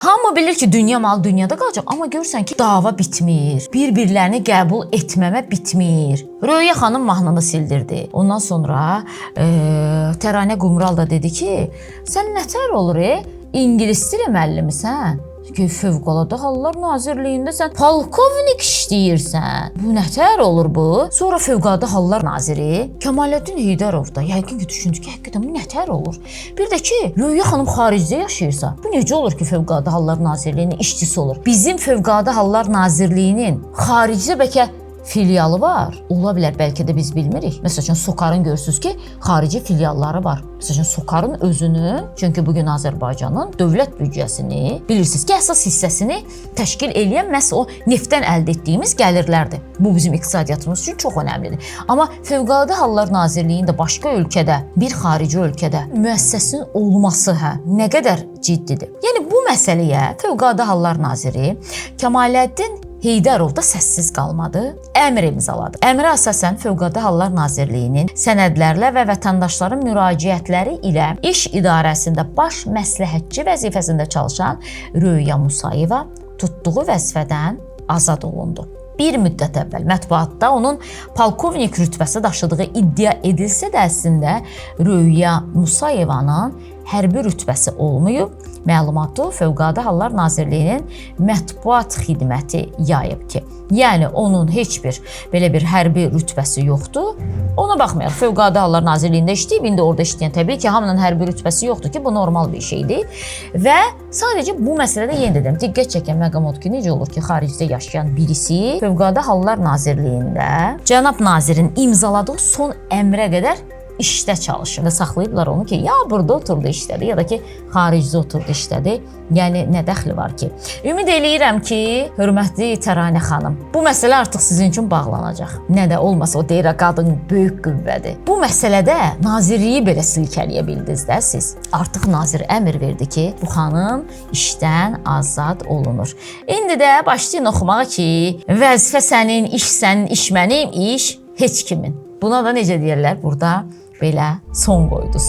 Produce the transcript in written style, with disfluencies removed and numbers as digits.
Hamı bilir ki dünya malı dünyada qalacaq, amma görürsən ki, dava bitmir. Bir-birlərini qəbul etməmə bitmir. Röya xanım mahnını sildirdi. Ondan sonra Təranə Qumral da dedi ki, sən nətər olur, İngilis dili müəllimisən? Ki, Fövqəladə Hallar Nazirliyində sən polkovnik işləyirsən. Bu nətər olur bu? Sonra Fövqəladə Hallar Naziri Kəmaləddin Heydərov da yəqin ki, düşündü ki, həqiqətən bu nətər olur? Bir də ki, Röya xanım xaricdə yaşayırsa, bu necə olur ki, Fövqəladə Hallar Nazirliyinin işçisi olur? Bizim Fövqəladə Hallar Nazirliyinin xaricdə bəlkə filialı var. Ola bilər, bəlkə də biz bilmirik. Məsələn, SOCAR-ın görürsünüz ki, xarici filialları var. Məsələn, SOCAR-ın özünün, çünki bugün Azərbaycanın dövlət büdcəsini, bilirsiniz ki, əsas hissəsini təşkil edən məhz o neftdən əldə etdiyimiz gəlirlərdir. Bu bizim iqtisadiyyatımız üçün çox önəmlidir. Amma Fövqəladə Hallar Nazirliyində başqa ölkədə, bir xarici ölkədə müəssisəsinin olması nə qədər ciddidir. Yəni bu məsələyə Fövqəladə Hallar Naziri Kəmaləddin Heydərov da səssiz qalmadı, əmr imzaladı. Əmrə əsasən Fövqəladə Hallar Nazirliyinin sənədlərlə və vətəndaşların müraciətləri ilə iş idarəsində baş məsləhətçi vəzifəsində çalışan Röya Musayeva tutduğu vəzifədən azad olundu. Bir müddət əvvəl mətbuatda onun polkovnik rütbəsi daşıdığı iddia edilsə də əslində Röya Musayevanın hərbi rütbəsi olmayıb. Məlumatı Fövqəladə Hallar Nazirliyinin mətbuat xidməti yayıb ki, yəni onun heç bir belə bir hərbi rütbəsi yoxdur. Ona baxmayaraq Fövqəladə Hallar Nazirliyində işləyib, indi orada işləyən təbii ki, hamının hərbi rütbəsi yoxdur ki, bu normal bir şeydir. Və sadəcə bu məsələdə yenə dedim, diqqət çəkən məqam odur ki, necə olur ki, xaricdə yaşayan birisi Fövqəladə Hallar Nazirliyində cənab nazirin imzaladığı son əmrə qədər işdə çalışır və saxlayıblar onu ki, ya burada oturdu işlədi, ya da ki, xaricdə oturdu işlədi. Yəni, nə dəxli var ki? Ümid eləyirəm ki, hörmətli Təranə xanım, bu məsələ artıq sizin üçün bağlanacaq. Nə də olmasa o deyir, qadın böyük qüvvədir. Bu məsələdə nazirliyi belə silkələyə bildiniz də siz. Artıq nazir əmr verdi ki, bu xanım işdən azad olunur. İndi də başlayın oxumağa ki, vəzifə sənin, iş sənin, iş mənim, iş heç kimin. Buna da necə deyirlər burada? Belə son qoydunuz.